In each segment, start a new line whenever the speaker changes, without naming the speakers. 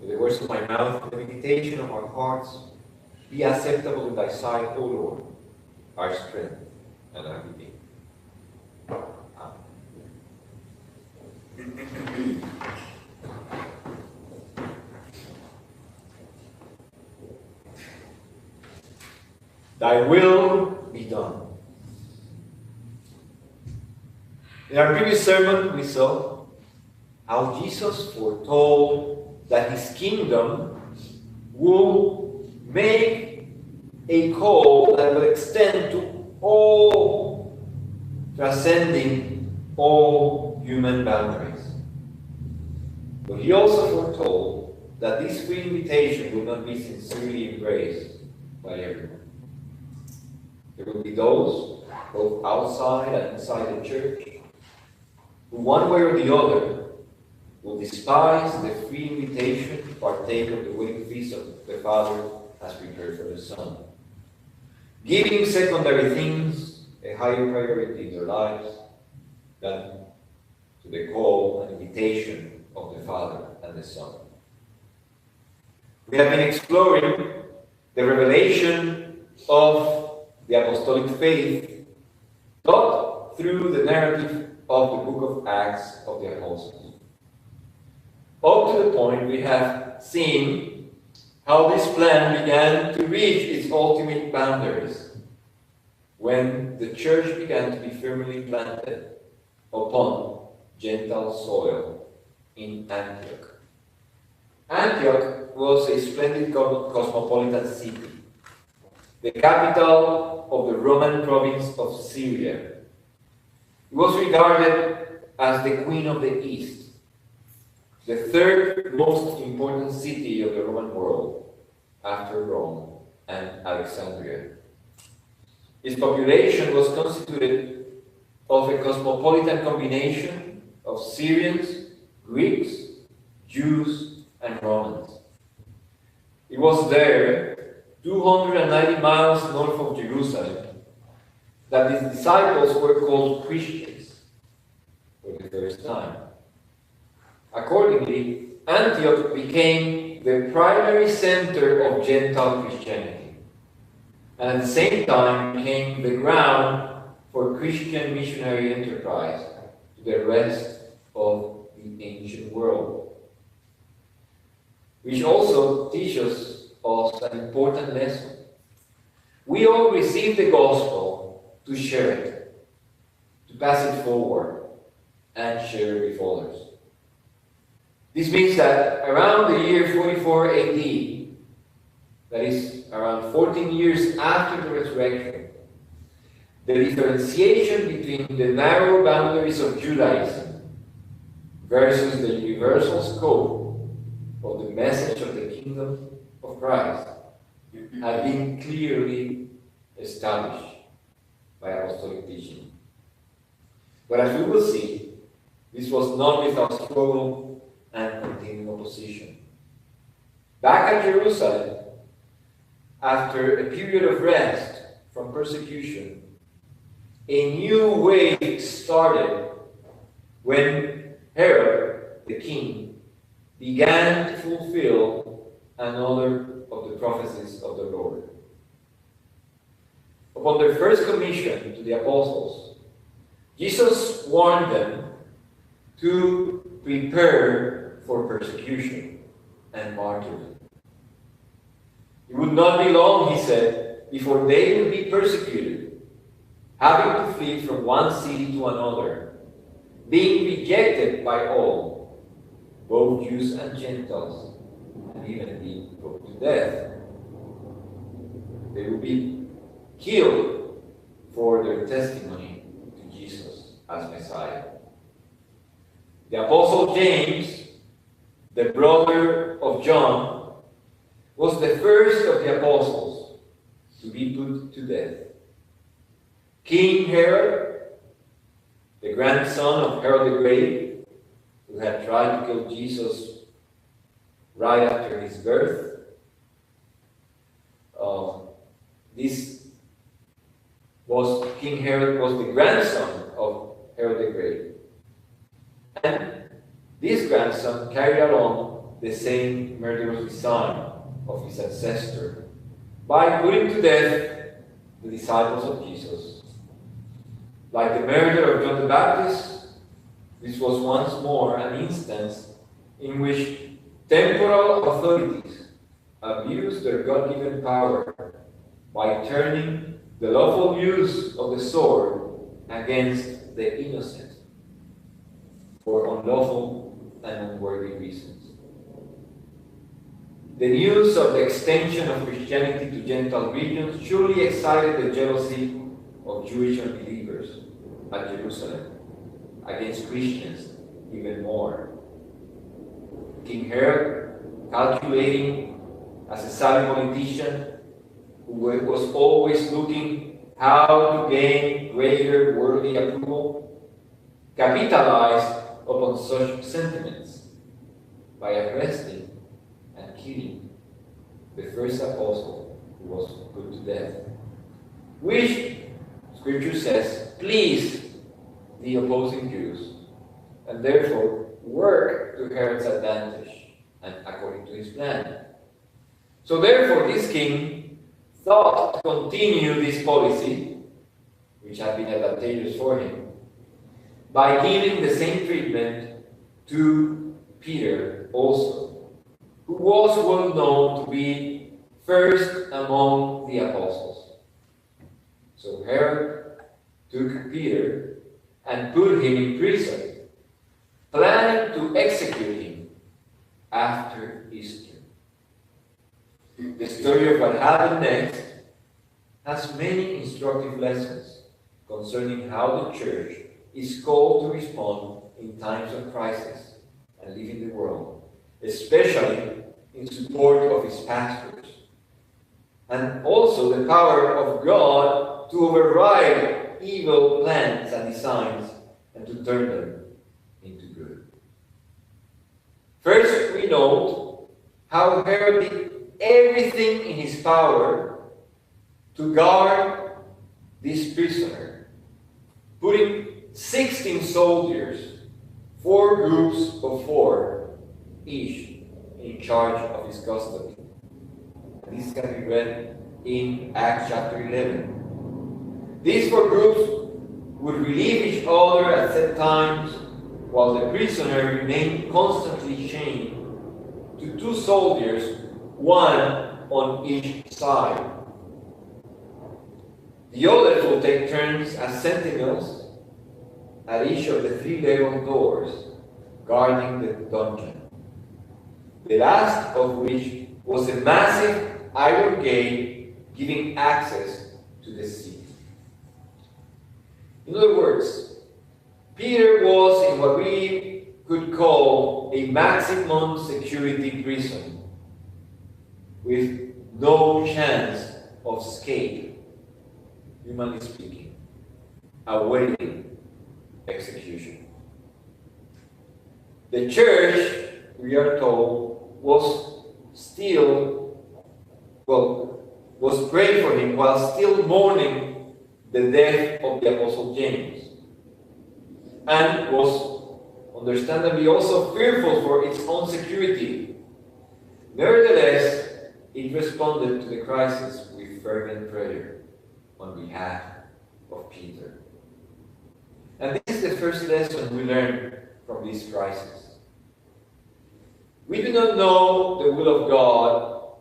May the words of my mouth and the meditation of our hearts be acceptable in thy sight, O Lord, our strength and our redeemer. Amen. Thy will be done. In our previous sermon, we saw how Jesus foretold that his kingdom will make a call that will extend to all, transcending all human boundaries. But he also foretold that this free invitation will not be sincerely embraced by everyone. There will be those, both outside and inside the church, who one way or the other will despise the free invitation to partake of the wedding feast of the Father has prepared for the Son, giving secondary things a higher priority in their lives than to the call and invitation of the Father and the Son. We have been exploring the revelation of the Apostolic faith taught through the narrative of the book of Acts of the Apostles. Up to the point we have seen how this plan began to reach its ultimate boundaries when the church began to be firmly planted upon Gentile soil in Antioch. Antioch was a splendid cosmopolitan city, the capital of the Roman province of Syria. It was regarded as the Queen of the East, the third most important city of the Roman world after Rome and Alexandria. Its population was constituted of a cosmopolitan combination of Syrians, Greeks, Jews, and Romans. It was there, 290 miles north of Jerusalem, that his disciples were called Christians for the first time. Accordingly, Antioch became the primary center of Gentile Christianity, and at the same time became the ground for Christian missionary enterprise to the rest of the ancient world. Which also teaches us an important lesson. We all receive the gospel to share it, to pass it forward, and share it with others. This means that around the year 44 AD, that is around 14 years after the resurrection, the differentiation between the narrow boundaries of Judaism versus the universal scope of the message of the kingdom of Christ had been clearly established by apostolic teaching. But as we will see, this was not without struggle and continuing opposition. Back at Jerusalem, after a period of rest from persecution, a new wave started when Herod, the king, began to fulfill another of the prophecies of the Lord. Upon their first commission to the apostles, Jesus warned them to prepare for persecution and martyrdom. It would not be long, he said, before they would be persecuted, having to flee from one city to another, being rejected by all, both Jews and Gentiles, and even being put to death. They will be killed for their testimony to Jesus as Messiah. The Apostle James, the brother of John, was the first of the apostles to be put to death. King Herod, the grandson of Herod the Great, who had tried to kill Jesus right after his birth, King Herod was the grandson of Herod the Great. And this grandson carried along the same murderous design of his ancestor by putting to death the disciples of Jesus. Like the murder of John the Baptist, this was once more an instance in which temporal authorities abused their God-given power by turning the lawful use of the sword against the innocent for unlawful and unworthy reasons. The news of the extension of Christianity to Gentile regions surely excited the jealousy of Jewish unbelievers at Jerusalem against Christians even more. King Herod, calculating as a savvy politician who was always looking how to gain greater worldly approval, capitalized upon such sentiments by arresting and killing the first apostle who was put to death, which Scripture says pleased the opposing Jews, and therefore worked to Herod's advantage and according to his plan. So therefore this king thought to continue this policy, which had been advantageous for him, by giving the same treatment to Peter also, who was well known to be first among the apostles. So Herod took Peter and put him in prison, planning to execute him after Easter. The story of what happened next has many instructive lessons concerning how the church is called to respond in times of crisis and live in the world, especially in support of its pastors, and also the power of God to override evil plans and designs and to turn them into good. First, we note how Herod did everything in his power to guard this prisoner, putting 16 soldiers, 4 groups of 4 each, in charge of his custody. This can be read in Acts chapter 11. These 4 groups would relieve each other at set times, while the prisoner remained constantly chained to 2 soldiers, 1 on each side. The others will take turns as sentinels at each of the 3 level doors guarding the dungeon, the last of which was a massive iron gate giving access to the city. In other words, Peter was in what we could call a maximum security prison with no chance of escape, humanly speaking, awaiting execution. The church, we are told, was praying for him while still mourning the death of the Apostle James, and was understandably also fearful for its own security. Nevertheless, it responded to the crisis with fervent prayer on behalf of Peter. And this is the first lesson we learn from this crisis. We do not know the will of God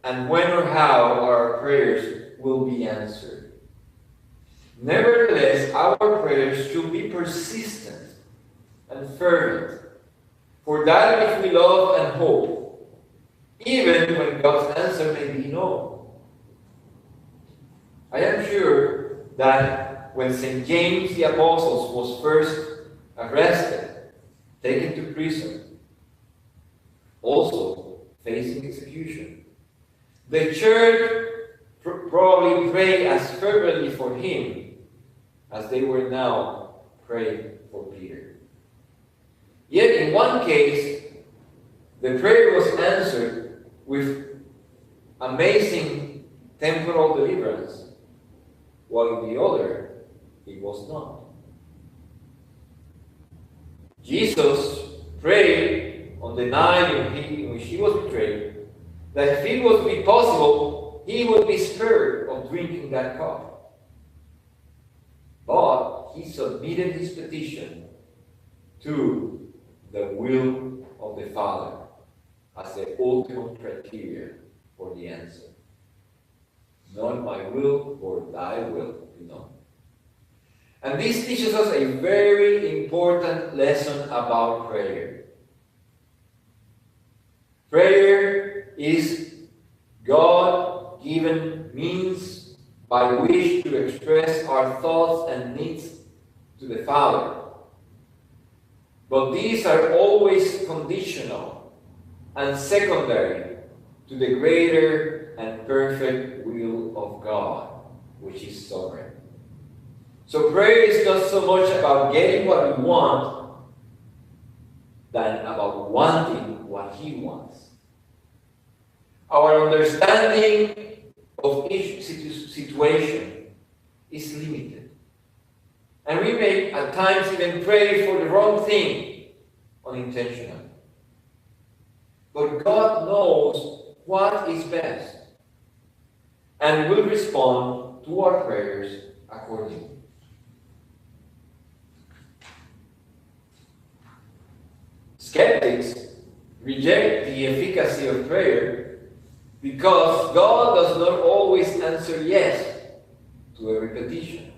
and when or how our prayers will be answered. Nevertheless, our prayers should be persistent and fervent, for that which we love and hope, even when God's answer may be no. I am sure that when St. James the Apostle was first arrested, taken to prison, also facing execution, the church probably prayed as fervently for him as they were now praying for Peter. Yet in one case, the prayer was answered with amazing temporal deliverance, while in the other, it was not. Jesus prayed on the night in which he was betrayed, that if it was to be possible, he would be spared of drinking that cup. But he submitted his petition to the will of the Father as the ultimate criteria for the answer. Not my will, or thy will be done. And this teaches us a very important lesson about prayer. Prayer is God-given means by which to express our thoughts and needs to the Father. But these are always conditional and secondary to the greater and perfect will of God, which is sovereign. So prayer is not so much about getting what we want than about wanting what He wants. Our understanding of each situation is limited. And we may at times even pray for the wrong thing unintentionally. But God knows what is best and will respond to our prayers accordingly. Skeptics reject the efficacy of prayer because God does not always answer yes to every petition,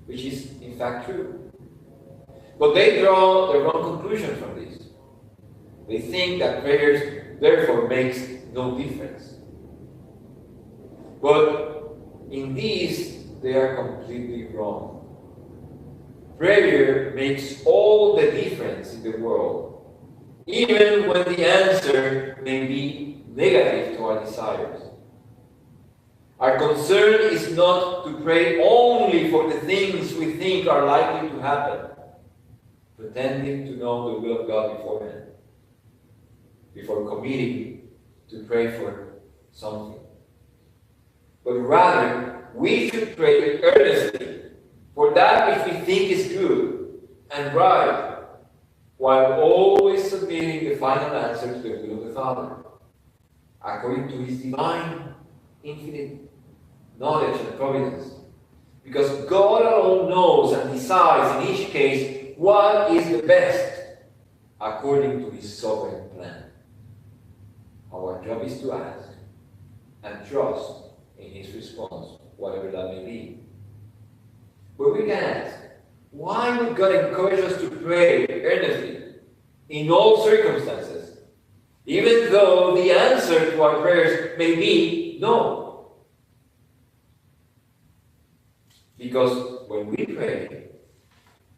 which is in fact true. But they draw the wrong conclusion from this. They think that prayers therefore makes no difference. But in this, they are completely wrong. Prayer makes all the difference in the world, even when the answer may be negative to our desires. Our concern is not to pray only for the things we think are likely to happen, pretending to know the will of God beforehand, before committing to pray for something. But rather, we should pray earnestly for that which we think is good and right, while always submitting the final answer to the will of the Father, according to His divine, infinite knowledge and providence. Because God alone knows and decides in each case what is the best, according to His sovereign plan. Our job is to ask and trust in His response, whatever that may be. But we can ask, why would God encourage us to pray earnestly in all circumstances, even though the answer to our prayers may be no? Because when we pray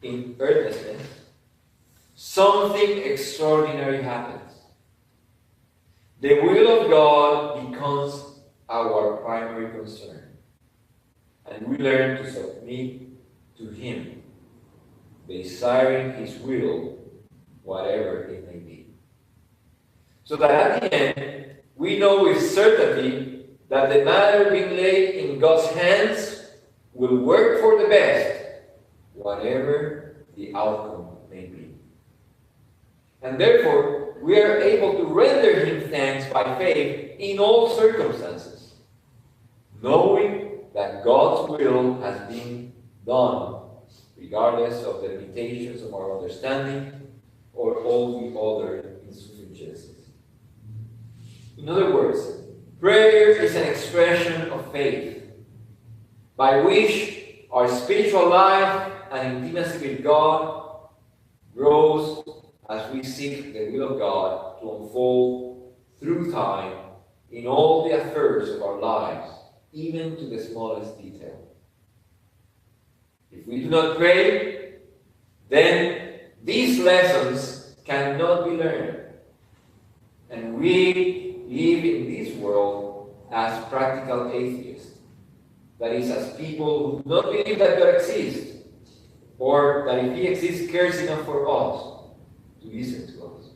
in earnestness, something extraordinary happens. The will of God becomes our primary concern. And we learn to submit to Him, desiring His will, whatever it may be. So that at the end, we know with certainty that the matter being laid in God's hands will work for the best, whatever the outcome may be. And therefore, we are able to render Him thanks by faith in all circumstances, knowing that God's will has been done, regardless of the limitations of our understanding or all the other insufficiencies. In other words, prayer is an expression of faith, by which our spiritual life and intimacy with God grows as we seek the will of God to unfold through time in all the affairs of our lives, even to the smallest detail. If we do not pray, then these lessons cannot be learned. And we live in this world as practical atheists. That is, as people who do not believe that God exists, or that if He exists, cares enough for us to listen to us.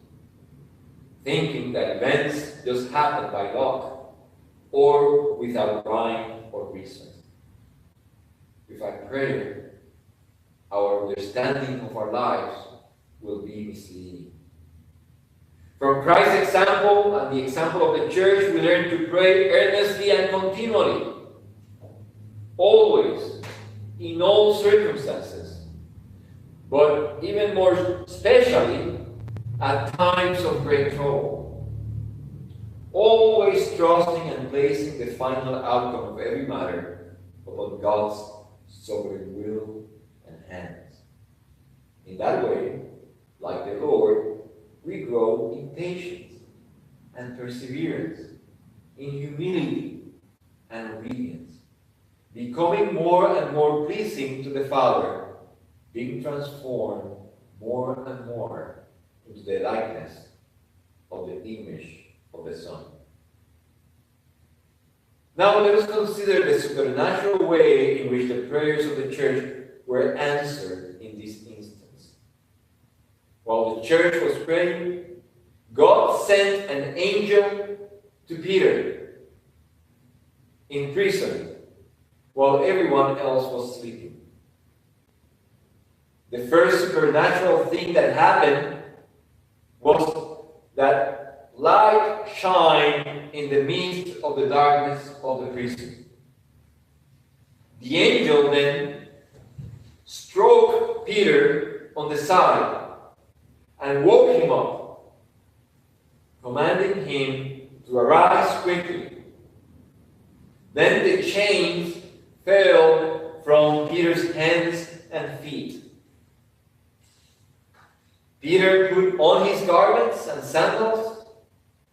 Thinking that events just happen by luck, or without rhyme or reason. Without prayer, our understanding of our lives will be misleading. From Christ's example and the example of the church, we learn to pray earnestly and continually, always, in all circumstances, but even more especially at times of great trouble. Always trusting and placing the final outcome of every matter upon God's sovereign will and hands. In that way, like the Lord, we grow in patience and perseverance, in humility and obedience, becoming more and more pleasing to the Father, being transformed more and more into the likeness of the image of the Son. Now let us consider the supernatural way in which the prayers of the church were answered in this instance. While the church was praying, God sent an angel to Peter in prison while everyone else was sleeping. The first supernatural thing that happened was that light shined in the midst of the darkness of the prison. The angel then stroked Peter on the side and woke him up, commanding him to arise quickly. Then the chains fell from Peter's hands and feet. Peter put on his garments and sandals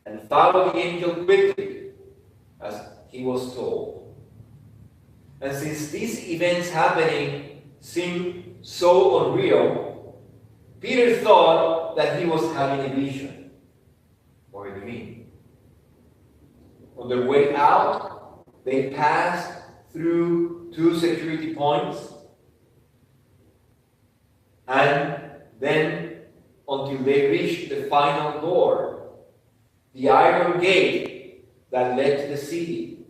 and followed the angel quickly, as he was told. And since these events happening seemed so unreal, Peter thought that he was having a vision or a dream. On their way out, they passed through 2 security points, and then until they reached the final door, the iron gate that led to the city.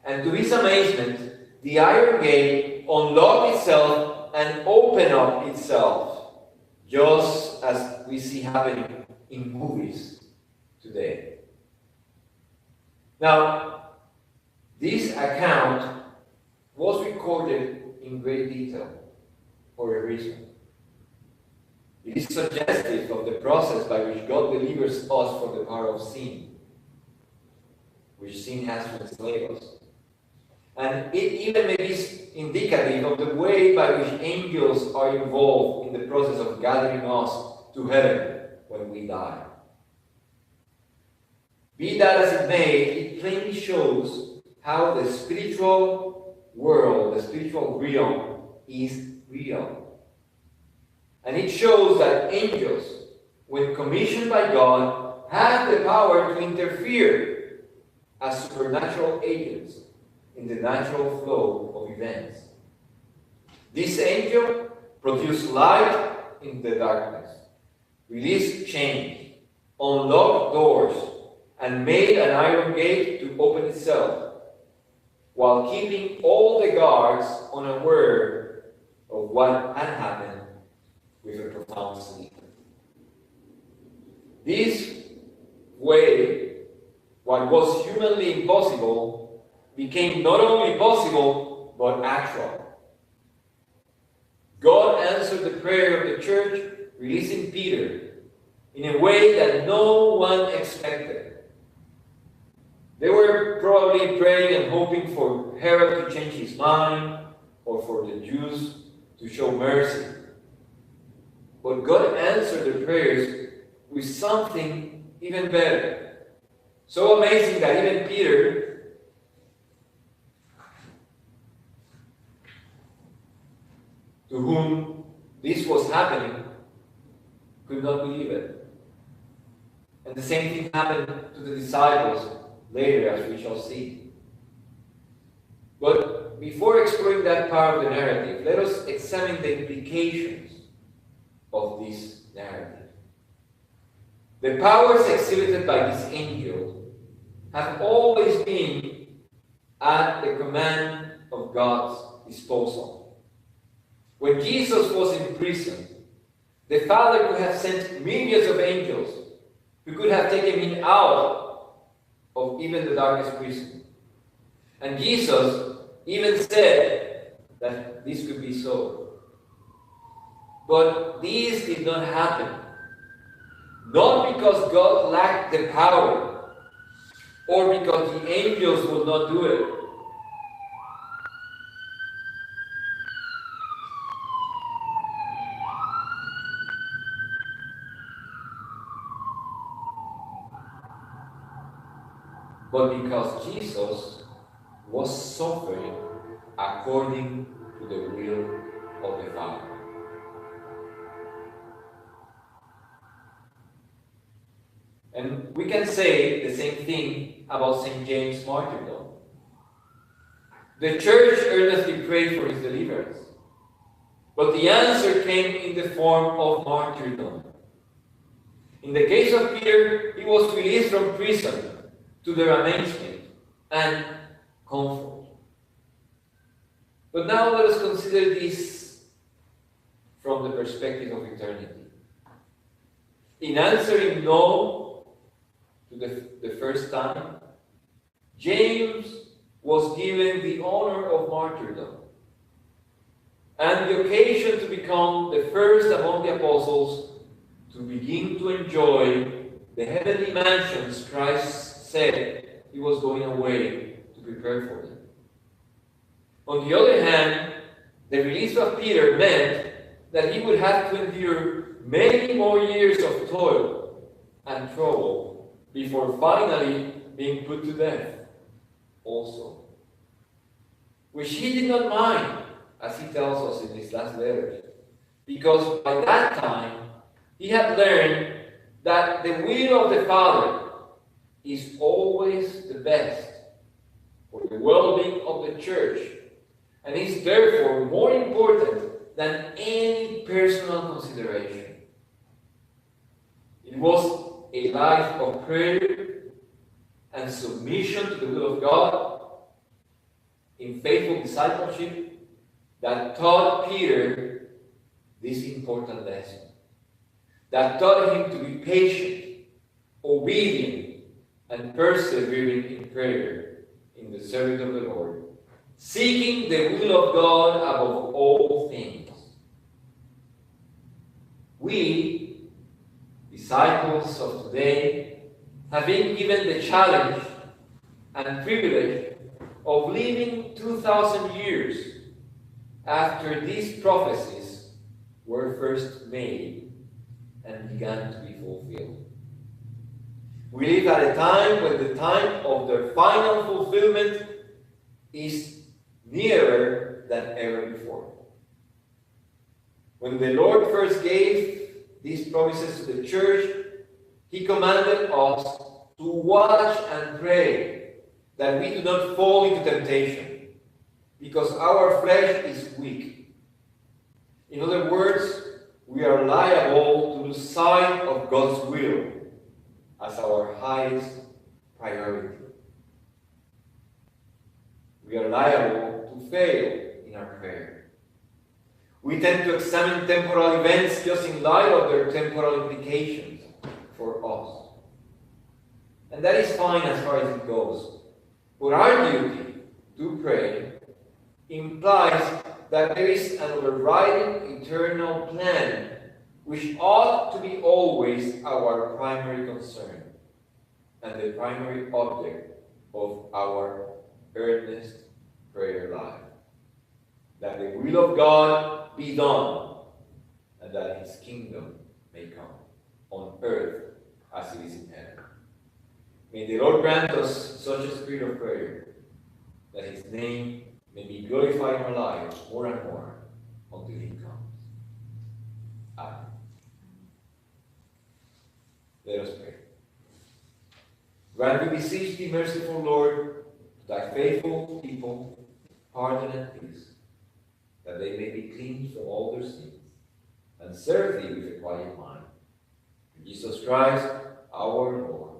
And to his amazement, the iron gate unlocked itself and opened up itself, just as we see happening in movies today. Now, this account was recorded in great detail for a reason. It is suggestive of the process by which God delivers us from the power of sin, which sin has to enslave us. And it even may be indicative of the way by which angels are involved in the process of gathering us to heaven when we die. Be that as it may, it plainly shows how the spiritual world, the spiritual realm, is real. And it shows that angels, when commissioned by God, have the power to interfere as supernatural agents in the natural flow of events. This angel produced light in the darkness, released chains, unlocked doors, and made an iron gate to open itself, while keeping all the guards unaware of what had happened with a profound sleep. This way, what was humanly impossible became not only possible, but actual. God answered the prayer of the church, releasing Peter in a way that no one expected. They were probably praying and hoping for Herod to change his mind, or for the Jews to show mercy. But God answered their prayers with something even better. So amazing that even Peter, to whom this was happening, could not believe it. And the same thing happened to the disciples later, as we shall see. But before exploring that part of the narrative, let us examine the implications of this narrative. The powers exhibited by this angel have always been at the command of God's disposal. When Jesus was in prison, the Father could have sent millions of angels who could have taken him out of even the darkest prison. And Jesus even said that this could be so. But this did not happen. Not because God lacked the power, or because the angels would not do it. But because Jesus was suffering according to the will of the Father. And we can say the same thing about St. James' martyrdom. The church earnestly prayed for his deliverance, but the answer came in the form of martyrdom. In the case of Peter, he was released from prison to their amazement and comfort. But now let us consider this from the perspective of eternity. In answering no to the first time, James was given the honor of martyrdom and the occasion to become the first among the apostles to begin to enjoy the heavenly mansions Christ said he was going away to prepare for them. On the other hand, the release of Peter meant that he would have to endure many more years of toil and trouble before finally being put to death also. Which he did not mind, as he tells us in his last letters, because by that time he had learned that the will of the Father is always the best for the well-being of the church, and is therefore more important than any personal consideration. It was a life of prayer and submission to the will of God in faithful discipleship that taught Peter this important lesson, that taught him to be patient, obedient, and persevering in prayer in the service of the Lord, seeking the will of God above all things. We, disciples of today, have been given the challenge and privilege of living 2,000 years after these prophecies were first made and began to be fulfilled. We live at a time when the time of their final fulfillment is nearer than ever before. When the Lord first gave these promises to the church, he commanded us to watch and pray that we do not fall into temptation, because our flesh is weak. In other words, we are liable to lose sight of God's will as our highest priority. We are liable to fail in our prayer. We tend to examine temporal events just in light of their temporal implications for us. And that is fine as far as it goes. But our duty to pray implies that there is an overriding eternal plan which ought to be always our primary concern and the primary object of our earnest prayer life. That the will of God be done, and that his kingdom may come on earth as it is in heaven. May the Lord grant us such a spirit of prayer, that his name may be glorified in our lives more and more until he comes. Amen. Let us pray. Grant, we beseech thee, merciful Lord, to thy faithful people pardon and peace, that they may be cleansed from all their sins, and serve thee with a quiet mind. Through Jesus Christ, our Lord.